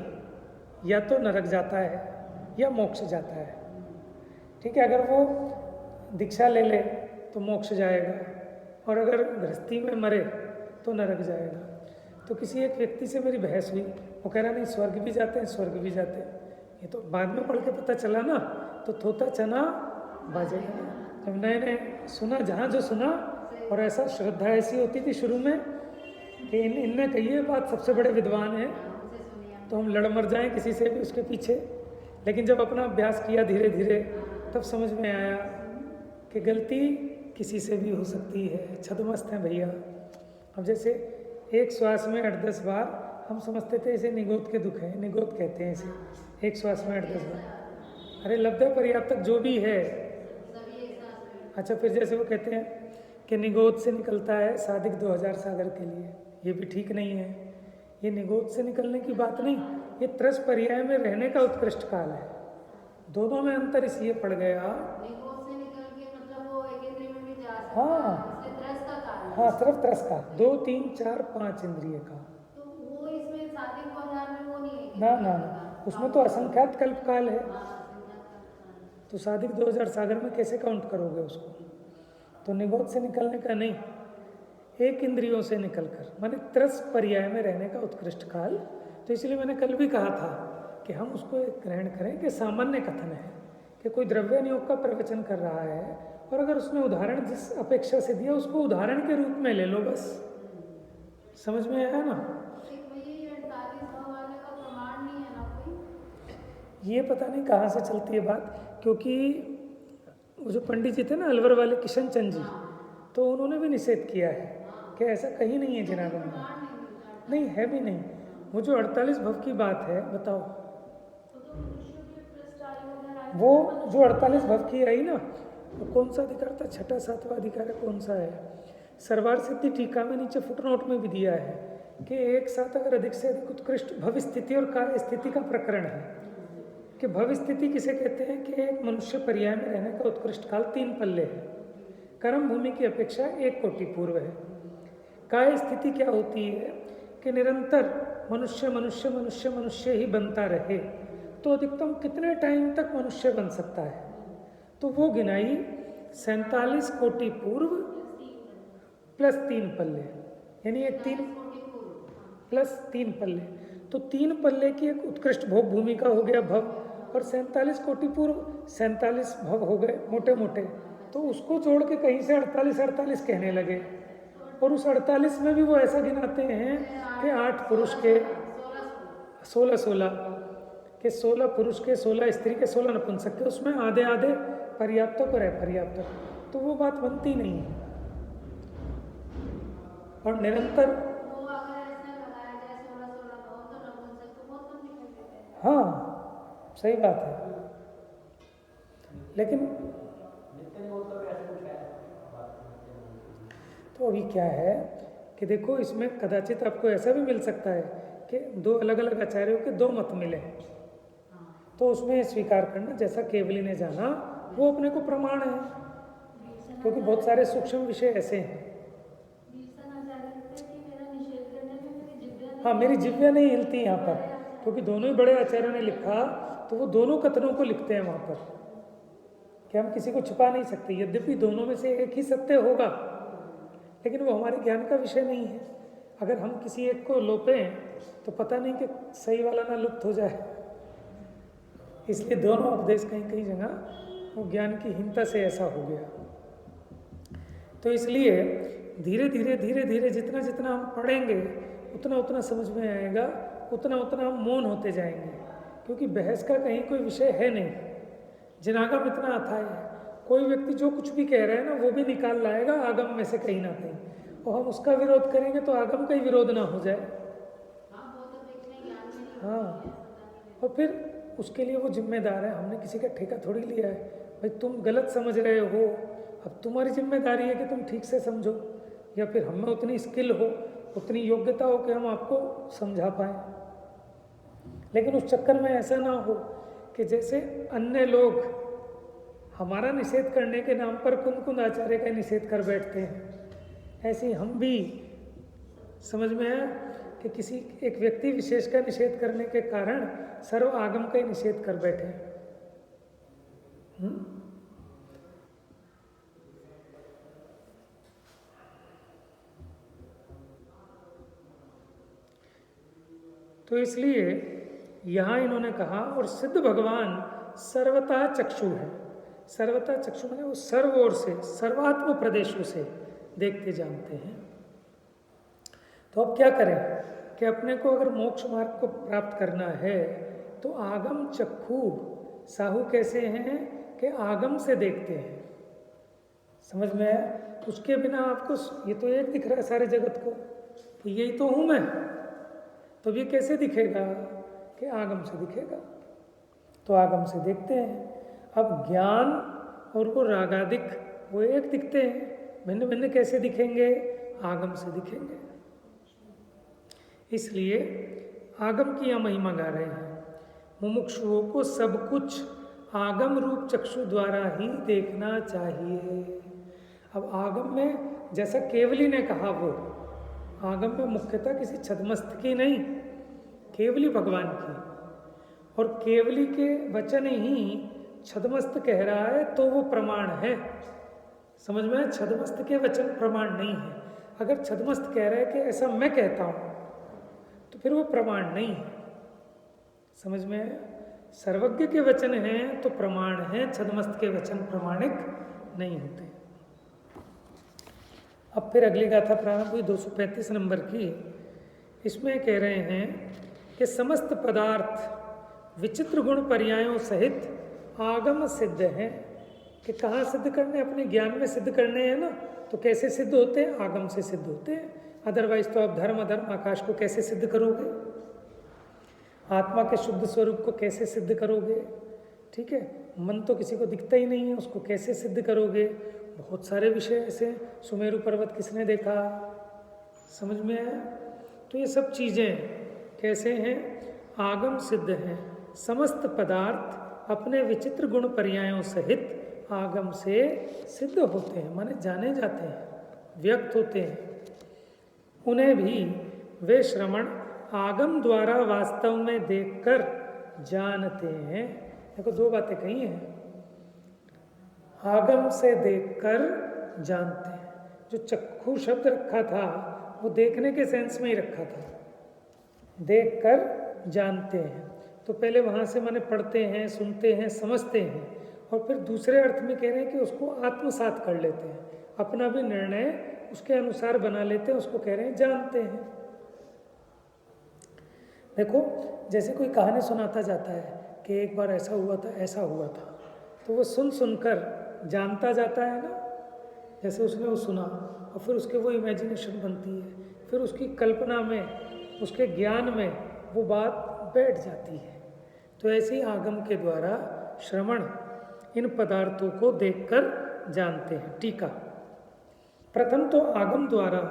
या तो नरक जाता है या मोक्ष जाता है, ठीक है, अगर वो दीक्षा ले ले तो मोक्ष जाएगा, और अगर गृहस्थी में मरे तो नरक जाएगा। तो किसी एक व्यक्ति से मेरी बहस हुई, वो कह रहा नहीं स्वर्ग भी जाते हैं, स्वर्ग भी जाते हैं। ये तो बाद में पढ़ के पता चला ना, तो थोता चना बाजेगा। जब नए नए सुना, जहाँ जो सुना, और ऐसा श्रद्धा ऐसी होती थी शुरू में कि इनने कही है बात, सबसे बड़े विद्वान हैं, तो हम लड़ मर जाएं किसी से भी उसके पीछे। लेकिन जब अपना अभ्यास किया धीरे धीरे, तब समझ में आया कि गलती किसी से भी हो सकती है, छद्मस्त हैं भैया। अब जैसे एक श्वास में 8-10 बार हम समझते थे इसे निगोद के दुख है, निगोद कहते हैं इसे, एक श्वास में 8-10 बार। अरे लब्ध पर्याप्तक जो भी है। अच्छा, फिर जैसे वो कहते हैं कि निगोद से निकलता है सादिक 2000 सागर के लिए, ये भी ठीक नहीं है। ये निगोद से निकलने की बात नहीं, ये त्रस पर्याय में रहने का उत्कृष्ट काल है। दोनों में अंतर इसलिए पड़ गया, हाँ हाँ, सिर्फ त्रस का 2, 3, 4, 5 इंद्रिय का, तो वो इसमें सादिक 2000 में वो नहीं है ना ना ना, उसमें तो असंख्यात कल्प काल है। तो सादिक 2000 सागर में कैसे काउंट करोगे उसको? तो निगोद से निकलने का नहीं, एक इंद्रियों से निकलकर, माने त्रस पर्याय में रहने का उत्कृष्ट काल। तो इसलिए मैंने कल भी कहा था कि हम उसको ग्रहण करें कि सामान्य कथन है कि कोई द्रव्य नियोग का प्रवचन कर रहा है, और अगर उसने उदाहरण जिस अपेक्षा से दिया उसको उदाहरण के रूप में ले लो, बस। समझ में आया ना? ये पता नहीं कहाँ से चलती है बात, क्योंकि वो जो पंडित जी थे ना अलवर वाले किशन चंद जी, तो उन्होंने भी निषेध किया है कि ऐसा कहीं नहीं है जनाब में, नहीं है भी नहीं। वो जो 48 भव की बात है, बताओ, वो जो 48 भव की आई ना, तो कौन सा अधिकार था? 6वां 7वां अधिकार है, कौन सा है? सर्वार सिद्धि टीका में नीचे फुटनोट में भी दिया है कि एक साथ अगर अधिक से अधिक उत्कृष्ट भव स्थिति और कार्य स्थिति का प्रकरण है। कि भव स्थिति किसे कहते हैं? कि एक मनुष्य पर्याय में रहने का उत्कृष्ट काल 3 पल्ले है, कर्म भूमि की अपेक्षा 1 कोटि पूर्व है। काय स्थिति क्या होती है? कि निरंतर मनुष्य मनुष्य मनुष्य मनुष्य ही बनता रहे, तो अधिकतम कितने टाइम तक मनुष्य बन सकता है? तो वो गिनाई 47 कोटि पूर्व प्लस 3 पल्ले, यानी एक 3 प्लस 3 पल्ले, तो 3 पल्ले की एक उत्कृष्ट भोग भूमि का हो गया भव, और 47 कोटि पूर्व 47 भव हो गए मोटे मोटे। तो उसको जोड़ के कहीं से 48 कहने लगे, और उस 48 में भी वो ऐसा गिनाते हैं कि 8 पुरुष के 16 के 16 पुरुष के 16 स्त्री के 16 नपुंसक के, उसमें आधे आधे पर्याप्तक और अपर्याप्तक, तो वो बात बनती नहीं है। और निरंतर हाँ सही बात है, लेकिन तो अभी क्या है कि देखो, इसमें कदाचित आपको ऐसा भी मिल सकता है कि 2 अलग अलग आचार्यों के 2 मत मिले, तो उसमें स्वीकार करना जैसा केवली ने जाना वो अपने को प्रमाण है, क्योंकि बहुत सारे सूक्ष्म विषय ऐसे हैं। हाँ, मेरी जिह्वा नहीं हिलती यहाँ पर, क्योंकि दोनों ही बड़े आचार्यों ने लिखा, तो वो दोनों कथनों को लिखते हैं वहाँ पर कि हम किसी को छुपा नहीं सकते, यद्यपि दोनों में से एक ही सत्य होगा, लेकिन वो हमारे ज्ञान का विषय नहीं है। अगर हम किसी एक को लोपें तो पता नहीं कि सही वाला ना लुप्त हो जाए। इसलिए दोनों उपदेश कहीं कहीं जगह वो ज्ञान की हीनता से ऐसा हो गया। तो इसलिए धीरे धीरे जितना जितना हम पढ़ेंगे उतना उतना समझ में आएगा, उतना उतना हम मौन होते जाएंगे, क्योंकि बहस का कहीं कोई विषय है नहीं। जिनागम इतना अथाह है, कोई व्यक्ति जो कुछ भी कह रहा है ना वो भी निकाल लाएगा आगम में से कहीं ना कहीं, और हम उसका विरोध करेंगे तो आगम का ही विरोध ना हो जाए। हाँ, और फिर उसके लिए वो जिम्मेदार है। हमने किसी का ठेका थोड़ी लिया है, भाई तुम गलत समझ रहे हो, अब तुम्हारी जिम्मेदारी है कि तुम ठीक से समझो, या फिर हमें उतनी स्किल हो, उतनी योग्यता हो कि हम आपको समझा पाएँ। लेकिन उस चक्कर में ऐसा ना हो कि जैसे अन्य लोग हमारा निषेध करने के नाम पर कुंद आचार्य का निषेध कर बैठते हैं, ऐसे हम भी समझ में आया कि किसी एक व्यक्ति विशेष का निषेध करने के कारण सर्व आगम का ही निषेध कर बैठे। तो इसलिए यहाँ इन्होंने कहा, और सिद्ध भगवान सर्वथा चक्षु है। सर्वथा चक्षु माने वो सर्व ओर से, सर्वात्म प्रदेशों से देखते जानते हैं। तो अब क्या करें कि अपने को अगर मोक्ष मार्ग को प्राप्त करना है तो आगम चक्षु साहू कैसे हैं कि आगम से देखते हैं। समझ में आया? उसके बिना आपको ये तो एक दिख रहा है सारे जगत को, तो यही तो हूँ मैं, तो ये कैसे दिखेगा कि आगम से दिखेगा। तो आगम से देखते हैं। अब ज्ञान और वो रागादिक वो एक दिखते हैं, भिन्न भिन्न कैसे दिखेंगे? आगम से दिखेंगे। इसलिए आगम की यह महिमा गा रहे हैं, मुमुक्षुओं को सब कुछ आगम रूप चक्षु द्वारा ही देखना चाहिए। अब आगम में जैसा केवली ने कहा, वो आगम में मुख्यतः किसी छद्मस्त की नहीं, केवली भगवान की, और केवली के वचन ही छद्मस्त कह रहा है तो वो प्रमाण है। समझ में? छद्मस्त के वचन प्रमाण नहीं है। अगर छद्मस्त कह रहा है कि ऐसा मैं कहता हूँ तो फिर वो प्रमाण नहीं है। समझ में? सर्वज्ञ के वचन हैं तो प्रमाण हैं, छद्मस्त के वचन प्रमाणिक नहीं होते। अब फिर अगली गाथा प्रारंभ हुई 235 नंबर की। इसमें कह रहे हैं कि समस्त पदार्थ विचित्र गुण पर्यायों सहित आगम सिद्ध हैं। कि कहाँ सिद्ध करने? अपने ज्ञान में सिद्ध करने हैं ना, तो कैसे सिद्ध होते हैं? आगम से सिद्ध होते हैं। अदरवाइज तो आप धर्म अधर्म आकाश को कैसे सिद्ध करोगे? आत्मा के शुद्ध स्वरूप को कैसे सिद्ध करोगे? ठीक है, मन तो किसी को दिखता ही नहीं है, उसको कैसे सिद्ध करोगे? बहुत सारे विषय ऐसे, सुमेरु पर्वत किसने देखा? समझ में आया? तो ये सब चीज़ें कैसे हैं? आगम सिद्ध हैं। समस्त पदार्थ अपने विचित्र गुण पर्यायों सहित आगम से सिद्ध होते हैं, माने जाने जाते हैं, व्यक्त होते हैं। उन्हें भी वे श्रवण आगम द्वारा वास्तव में देखकर जानते हैं। देखो दो बातें कही हैं, आगम से देखकर जानते हैं। जो चक्षु शब्द रखा था वो देखने के सेंस में ही रखा था, देखकर जानते हैं। तो पहले वहाँ से माने पढ़ते हैं, सुनते हैं, समझते हैं, और फिर दूसरे अर्थ में कह रहे हैं कि उसको आत्मसात कर लेते हैं, अपना भी निर्णय उसके अनुसार बना लेते हैं, उसको कह रहे हैं जानते हैं। देखो जैसे कोई कहानी सुनाता जाता है कि एक बार ऐसा हुआ था, ऐसा हुआ था, तो वो सुन सुनकर जानता जाता है ना। जैसे उसने वो सुना और फिर उसके वो इमेजिनेशन बनती है, फिर उसकी कल्पना में, उसके ज्ञान में वो बात बैठ जाती है। तो ऐसे ही आगम के द्वारा श्रवण इन पदार्थों को देखकर जानते हैं। टीका, प्रथम तो आगम द्वारा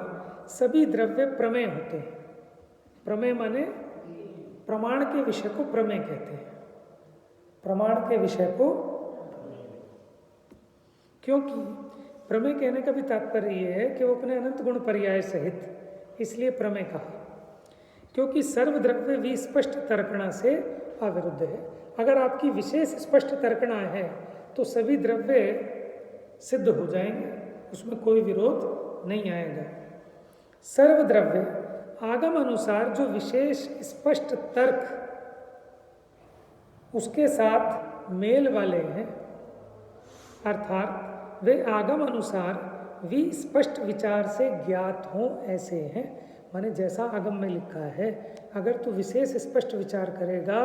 सभी द्रव्य प्रमेय होते हैं। प्रमेय माने प्रमाण के विषय को प्रमेय कहते हैं। प्रमाण के विषय को, क्योंकि प्रमेय कहने का भी तात्पर्य ये है कि वो अपने अनंत गुण पर्याय सहित, इसलिए प्रमेय कहा, क्योंकि सर्वद्रव्य विस्पष्ट तर्कणा से अविरुद्ध है। अगर आपकी विशेष स्पष्ट तर्कणा है तो सभी द्रव्य सिद्ध हो जाएंगे, उसमें कोई विरोध नहीं आएगा। सर्वद्रव्य आगम अनुसार जो विशेष स्पष्ट तर्क उसके साथ मेल वाले हैं, अर्थात वे आगम अनुसार विस्पष्ट विचार से ज्ञात हों ऐसे हैं। माने जैसा आगम में लिखा है, अगर तू विशेष स्पष्ट विचार करेगा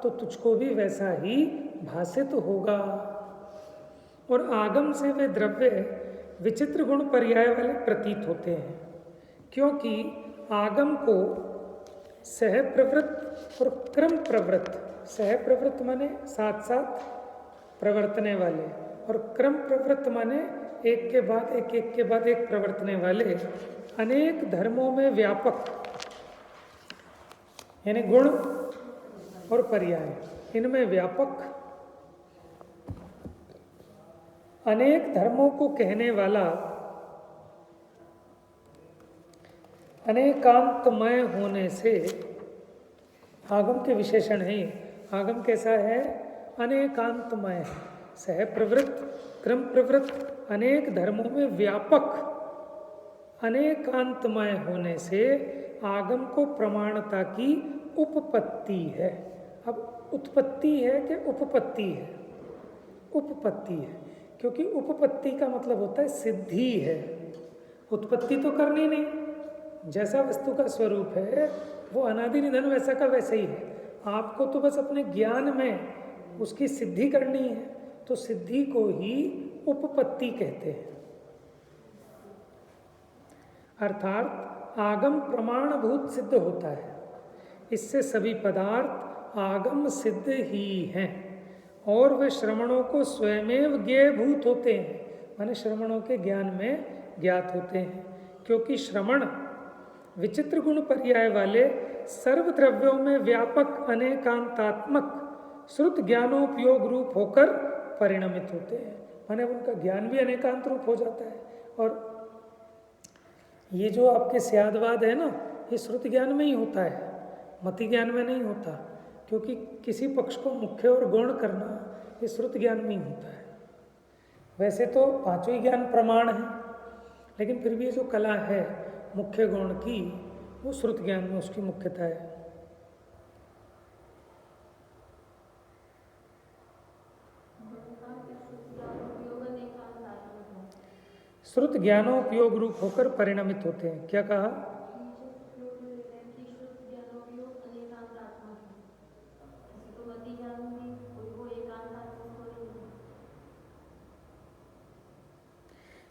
तो तुझको भी वैसा ही भाषित होगा। और आगम से वे द्रव्य विचित्र गुण पर्याय वाले प्रतीत होते हैं, क्योंकि आगम को सह प्रवृत्त और क्रम प्रवृत्त, सह प्रवृत्त माने साथ साथ प्रवर्तने वाले, और क्रम प्रवृत्त माने एक के बाद एक प्रवर्तने वाले अनेक धर्मों में व्यापक, यानी गुण और पर्याय इनमें व्यापक अनेक धर्मों को कहने वाला अनेकांतमय होने से आगम के विशेषण है। आगम कैसा है? अनेकांतमय है, सह प्रवृत्त, क्रम प्रवृत्त, अनेक धर्मों में व्यापक अनेकांतमय होने से आगम को प्रमाणता की उपपत्ति है। अब उत्पत्ति है कि उपपत्ति है? उपपत्ति है, क्योंकि उपपत्ति का मतलब होता है सिद्धि है। उत्पत्ति तो करनी नहीं, जैसा वस्तु का स्वरूप है वो अनादि निधन वैसा का वैसे ही है। आपको तो बस अपने ज्ञान में उसकी सिद्धि करनी है, तो सिद्धि को ही उपपत्ति कहते हैं। अर्थात आगम प्रमाणभूत सिद्ध होता है, इससे सभी पदार्थ आगम सिद्ध ही हैं और वे श्रवणों को स्वयमेव ज्ञेयभूत होते हैं, माने श्रवणों के ज्ञान में ज्ञात होते हैं। क्योंकि श्रवण विचित्र गुण पर्याय वाले सर्वद्रव्यों में व्यापक अनेकांतात्मक श्रुत ज्ञानोपयोग रूप होकर परिणमित होते हैं, माने उनका ज्ञान भी अनेकांत रूप हो जाता है। और ये जो आपके स्यादवाद है ना, ये श्रुत ज्ञान में ही होता है, मति ज्ञान में नहीं होता, क्योंकि किसी पक्ष को मुख्य और गौण करना ये श्रुत ज्ञान में ही होता है। वैसे तो पांचों ही ज्ञान प्रमाण है, लेकिन फिर भी ये जो कला है मुख्य गौण की, वो श्रुत ज्ञान में उसकी मुख्यता है। श्रुत ज्ञानोपयोग रूप होकर परिणमित होते हैं। क्या कहा?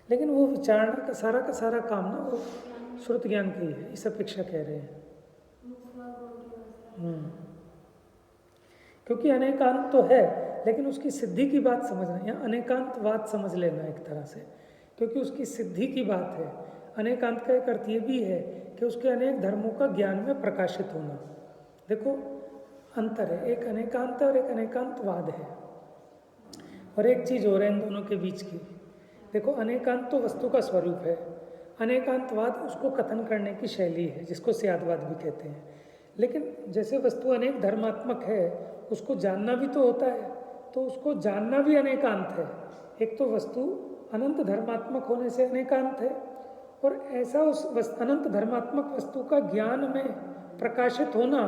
लेकिन वो विचारणा का सारा काम ना वो श्रुत ज्ञान का ही है, इस अपेक्षा कह रहे हैं। क्योंकि अनेकांत तो है, लेकिन उसकी सिद्धि की बात समझना, यहाँ अनेकांतवाद समझ लेना एक तरह से, क्योंकि उसकी सिद्धि की बात है। अनेकांत का एक अर्थ ये भी है कि उसके अनेक धर्मों का ज्ञान में प्रकाशित होना। देखो अंतर है, एक अनेकांत और एक अनेकांतवाद है, और एक चीज़ और है इन दोनों के बीच की। देखो अनेकांत तो वस्तु का स्वरूप है, अनेकांतवाद उसको कथन करने की शैली है, जिसको स्यादवाद भी कहते हैं। लेकिन जैसे वस्तु अनेक धर्मात्मक है, उसको जानना भी तो होता है, तो उसको जानना भी अनेकांत है। एक तो वस्तु अनंत धर्मात्मक होने से अनेकांत है, और ऐसा उस अनंत धर्मात्मक वस्तु का ज्ञान में प्रकाशित होना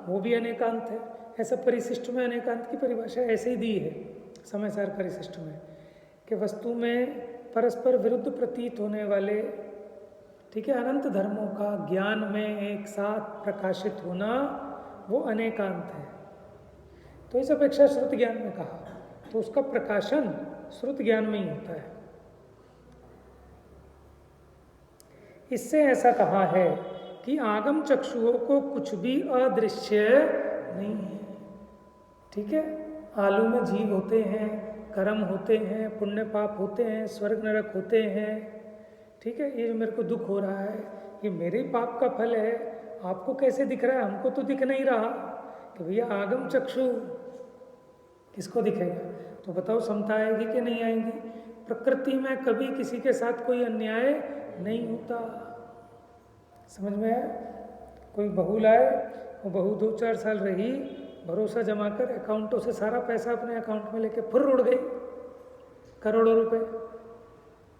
वो भी अनेकांत है। ऐसा परिशिष्ट में अनेकांत की परिभाषा ऐसे ही दी है समयसार परिशिष्ट में, कि वस्तु में परस्पर विरुद्ध प्रतीत होने वाले, ठीक है, अनंत धर्मों का ज्ञान में एक साथ प्रकाशित होना वो अनेकांत है। तो इस अपेक्षा श्रुत ज्ञान में कहा, तो उसका प्रकाशन श्रुत ज्ञान में ही होता है। इससे ऐसा कहा है कि आगम चक्षुओं को कुछ भी अदृश्य नहीं है। ठीक है, आलू में जीव होते हैं, कर्म होते हैं, पुण्य पाप होते हैं, स्वर्ग नरक होते हैं। ठीक है, ये जो मेरे को दुख हो रहा है ये मेरे पाप का फल है, आपको कैसे दिख रहा है? हमको तो दिख नहीं रहा कि भैया आगम चक्षु किसको दिखेगा? तो बताओ समता आएगी कि नहीं आएगी? प्रकृति में कभी किसी के साथ कोई अन्याय नहीं होता। समझ में आया? कोई बहू लाए, वो बहू 2-4 साल रही, भरोसा जमा कर अकाउंटों से सारा पैसा अपने अकाउंट में लेके फिर उड़ गई, करोड़ों रुपए,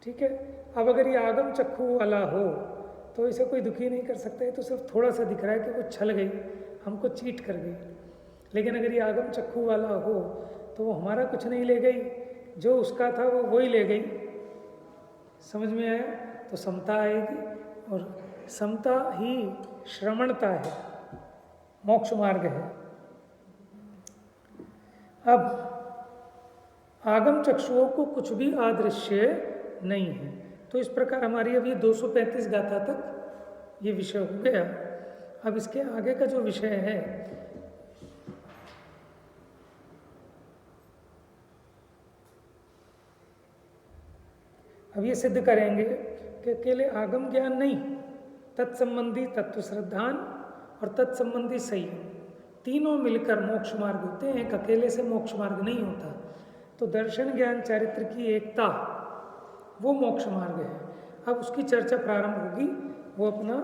ठीक है। अब अगर ये आगम चक्षु वाला हो तो इसे कोई दुखी नहीं कर सकता है, तो सिर्फ थोड़ा सा दिख रहा है कि वो छल गई, हमको चीट कर गई। लेकिन अगर ये आगम चक्षु वाला हो तो वो हमारा कुछ नहीं ले गई, जो उसका था वो वही ले गई। समझ में आया? तो समता आएगी, और समता ही श्रमणता है, मोक्ष मार्ग है। अब आगम चक्षुओं को कुछ भी आदृश्य नहीं है। तो इस प्रकार हमारी अभी 235 गाथा तक ये विषय हो गया। अब इसके आगे का जो विषय है, अब ये सिद्ध करेंगे कि अकेले आगम ज्ञान नहीं, तत्संबंधी तत्व श्रद्धान और तत्संबंधी संयम, तीनों मिलकर मोक्ष मार्ग होते हैं। एक अकेले से मोक्ष मार्ग नहीं होता। तो दर्शन ज्ञान चारित्र की एकता, वो मोक्ष मार्ग है। अब उसकी चर्चा प्रारंभ होगी, वो अपना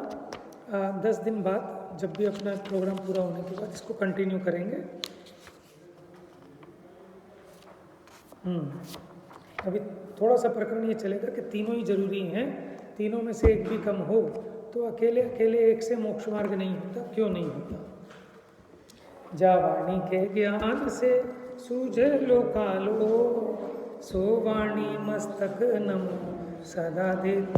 10 दिन बाद, जब भी अपना प्रोग्राम पूरा होने के बाद इसको कंटिन्यू करेंगे। अभी थोड़ा सा प्रकरण ये चलेगा कि तीनों ही जरूरी हैं, तीनों में से एक भी कम हो तो अकेले अकेले एक से मोक्ष मार्ग नहीं होता। क्यों नहीं होता? जा वाणी के ज्ञान से सूझे लोकालो, सो वाणी मस्तक नमो सदा देत